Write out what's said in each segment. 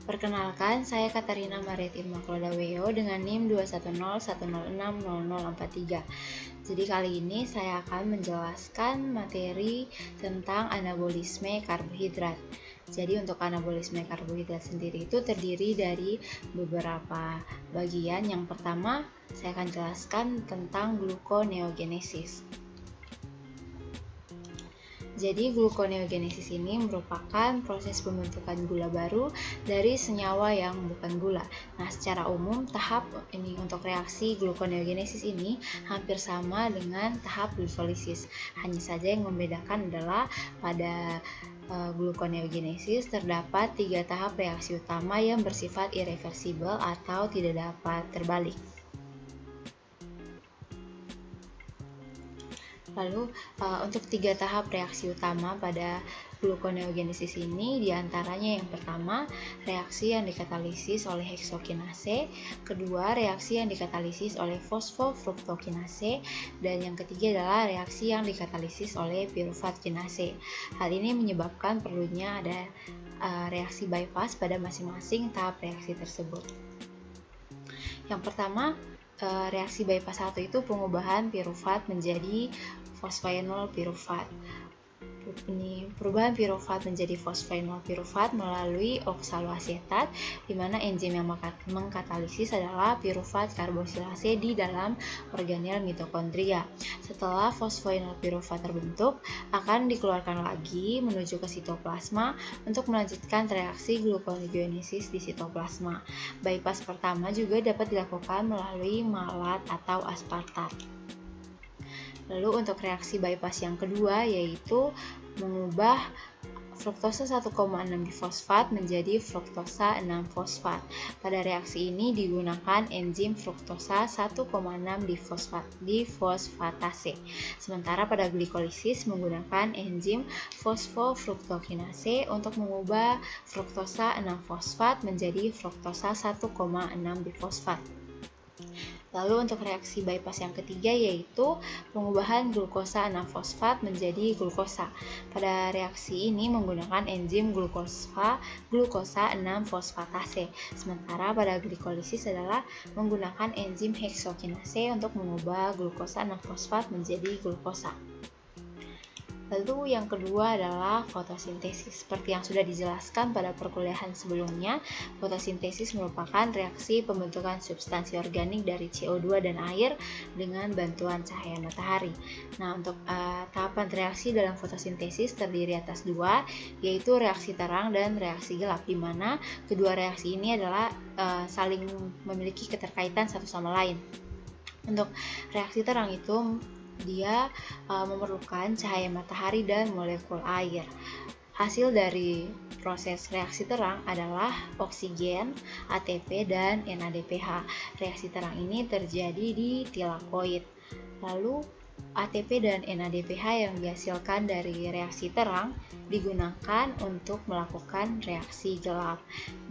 Perkenalkan, saya Katarina Maritim Maklodaweo dengan NIM 21010060043. Jadi kali ini saya akan menjelaskan materi tentang anabolisme karbohidrat. Jadi untuk anabolisme karbohidrat sendiri itu terdiri dari beberapa bagian. Yang pertama, saya akan jelaskan tentang gluconeogenesis. Jadi gluconeogenesis ini merupakan proses pembentukan gula baru dari senyawa yang bukan gula. Nah, secara umum tahap ini untuk reaksi gluconeogenesis ini hampir sama dengan tahap glikolisis. Hanya saja yang membedakan adalah pada gluconeogenesis terdapat 3 tahap reaksi utama yang bersifat irreversibel atau tidak dapat terbalik. Lalu untuk 3 tahap reaksi utama pada gluconeogenesis ini diantaranya yang pertama reaksi yang dikatalisis oleh heksokinase, kedua reaksi yang dikatalisis oleh fosfofruktokinase, dan yang ketiga adalah reaksi yang dikatalisis oleh pirufat kinase. Hal ini menyebabkan perlunya ada reaksi bypass pada masing-masing tahap reaksi tersebut. Yang pertama, reaksi bypass 1 itu pengubahan pirufat menjadi fosfenol pirufat. Perubahan pirufat menjadi fosfenol pirufat melalui oksaloasetat, di mana enzim yang mengkatalisis adalah pirufat karbosilase di dalam organel mitokondria. Setelah fosfenol pirufat terbentuk, akan dikeluarkan lagi menuju ke sitoplasma untuk melanjutkan reaksi gluconeogenesis di sitoplasma. Bypass pertama juga dapat dilakukan melalui malat atau aspartat. Lalu untuk reaksi bypass yang kedua yaitu mengubah fruktosa 1,6 difosfat menjadi fruktosa 6 fosfat. Pada reaksi ini digunakan enzim fruktosa 1,6 difosfatase. Sementara pada glikolisis menggunakan enzim fosfofruktokinase untuk mengubah fruktosa 6 fosfat menjadi fruktosa 1,6 difosfat. Lalu untuk reaksi bypass yang ketiga yaitu pengubahan glukosa 6 fosfat menjadi glukosa. Pada reaksi ini menggunakan enzim glukosa 6 fosfatase. Sementara pada glikolisis adalah menggunakan enzim heksokinase untuk mengubah glukosa 6 fosfat menjadi glukosa. Lalu yang kedua adalah fotosintesis. Seperti yang sudah dijelaskan pada perkuliahan sebelumnya, fotosintesis merupakan reaksi pembentukan substansi organik dari CO2 dan air dengan bantuan cahaya matahari. Nah, untuk tahapan reaksi dalam fotosintesis terdiri atas 2, yaitu reaksi terang dan reaksi gelap, di mana kedua reaksi ini adalah saling memiliki keterkaitan satu sama lain. Untuk reaksi terang itu dia memerlukan cahaya matahari dan molekul air. Hasil dari proses reaksi terang adalah oksigen, ATP, dan NADPH. Reaksi terang ini terjadi di tilakoid. Lalu ATP dan NADPH yang dihasilkan dari reaksi terang digunakan untuk melakukan reaksi gelap.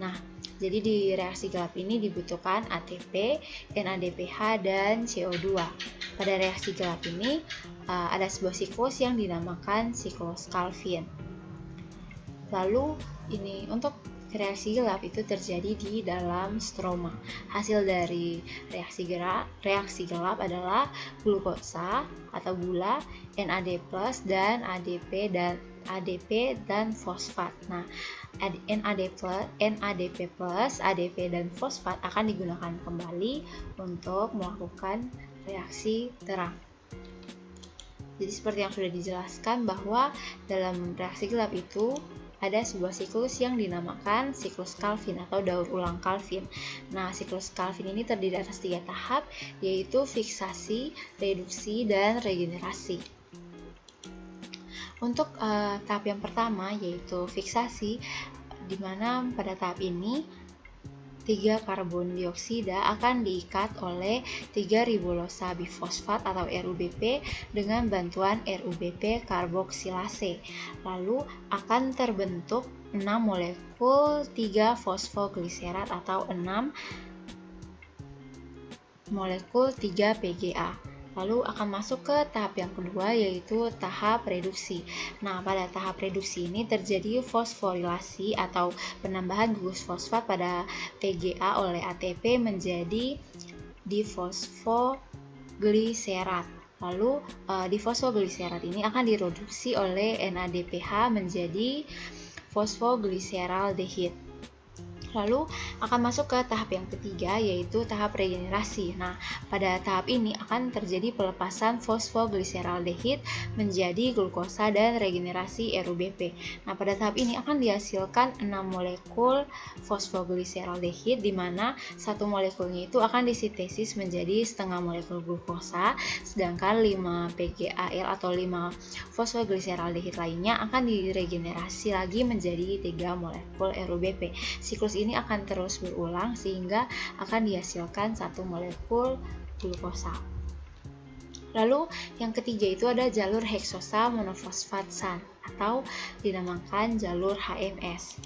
Nah, jadi di reaksi gelap ini dibutuhkan ATP, NADPH, dan CO2. Pada reaksi gelap ini ada sebuah siklus yang dinamakan siklus Calvin. Lalu ini untuk reaksi gelap itu terjadi di dalam stroma. Hasil dari reaksi gelap adalah glukosa atau gula, NAD+, dan ADP dan fosfat. Nah, NADP+, ADP dan fosfat akan digunakan kembali untuk melakukan reaksi terang. Jadi seperti yang sudah dijelaskan bahwa dalam reaksi gelap itu ada sebuah siklus yang dinamakan siklus Calvin atau daur ulang Calvin. Nah, siklus Calvin ini terdiri atas 3 tahap, yaitu fiksasi, reduksi, dan regenerasi. Untuk tahap yang pertama yaitu fiksasi, di mana pada tahap ini 3 karbon dioksida akan diikat oleh 3 ribosa bifosfat atau RUBP dengan bantuan RUBP karboksilase. Lalu akan terbentuk 6 molekul 3 fosfogliserat atau 6 molekul 3 PGA. Lalu akan masuk ke tahap yang kedua, yaitu tahap reduksi. Nah, pada tahap reduksi ini terjadi fosforilasi atau penambahan gugus fosfat pada PGA oleh ATP menjadi difosfogliserat. Lalu difosfogliserat ini akan direduksi oleh NADPH menjadi fosfogliseraldehid. Lalu akan masuk ke tahap yang ketiga, yaitu tahap regenerasi. Nah, pada tahap ini akan terjadi pelepasan fosfogliseraldehid menjadi glukosa dan regenerasi RUBP. Nah, pada tahap ini akan dihasilkan 6 molekul fosfogliseraldehid, di mana satu molekulnya itu akan disintesis menjadi setengah molekul glukosa, sedangkan 5 PGAL atau 5 fosfogliseraldehid lainnya akan diregenerasi lagi menjadi 3 molekul RUBP. Siklus ini akan terus berulang sehingga akan dihasilkan satu molekul glukosa. Lalu yang ketiga itu ada jalur heksosa monofosfat SAN atau dinamakan jalur HMS.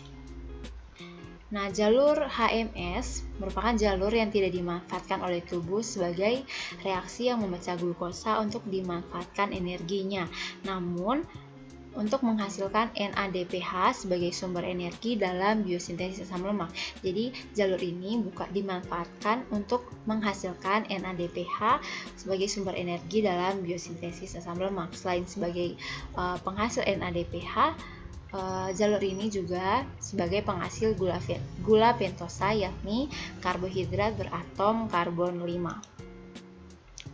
Nah, jalur HMS merupakan jalur yang tidak dimanfaatkan oleh tubuh sebagai reaksi yang memecah glukosa untuk dimanfaatkan energinya. Namun untuk menghasilkan NADPH sebagai sumber energi dalam biosintesis asam lemak. Jadi jalur ini dimanfaatkan untuk menghasilkan NADPH sebagai sumber energi dalam biosintesis asam lemak. Selain sebagai penghasil NADPH, jalur ini juga sebagai penghasil gula pentosa, yakni karbohidrat beratom karbon 5.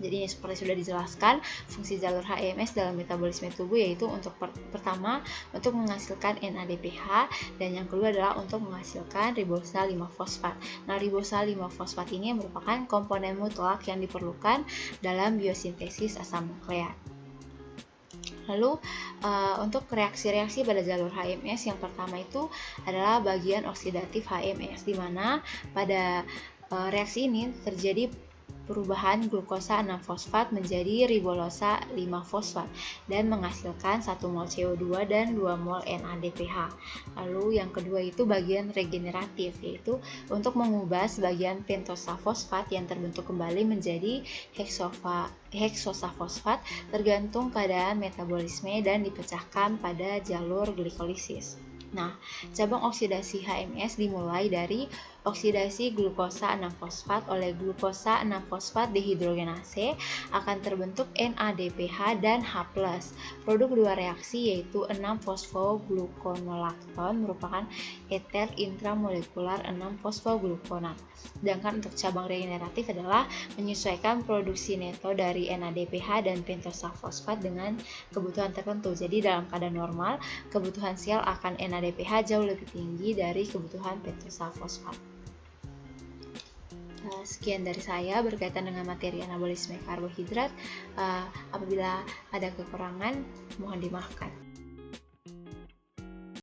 Jadi seperti sudah dijelaskan, fungsi jalur HMS dalam metabolisme tubuh yaitu untuk pertama untuk menghasilkan NADPH, dan yang kedua adalah untuk menghasilkan ribosa 5-fosfat. Nah, ribosa 5-fosfat ini merupakan komponen mutlak yang diperlukan dalam biosintesis asam nukleat. Lalu untuk reaksi-reaksi pada jalur HMS, yang pertama itu adalah bagian oksidatif HMS, di mana pada reaksi ini terjadi perubahan glukosa 6-fosfat menjadi ribolosa 5-fosfat dan menghasilkan 1 mol CO2 dan 2 mol NADPH. Lalu yang kedua itu bagian regeneratif, yaitu untuk mengubah sebagian pentosa fosfat yang terbentuk kembali menjadi heksosa fosfat tergantung keadaan metabolisme dan dipecahkan pada jalur glikolisis. Nah, cabang oksidasi HMS dimulai dari oksidasi glukosa 6-fosfat oleh glukosa 6-fosfat dehidrogenase akan terbentuk NADPH dan H+. Produk dua reaksi yaitu 6-fosfogluconolakton merupakan ester intramolekular 6-fosfogluconat. Sedangkan untuk cabang regeneratif adalah menyesuaikan produksi neto dari NADPH dan pentosa fosfat dengan kebutuhan tertentu. Jadi dalam keadaan normal, kebutuhan sel akan NADPH jauh lebih tinggi dari kebutuhan pentosa fosfat. Sekian dari saya berkaitan dengan materi anabolisme karbohidrat. Apabila ada kekurangan, mohon dimaafkan.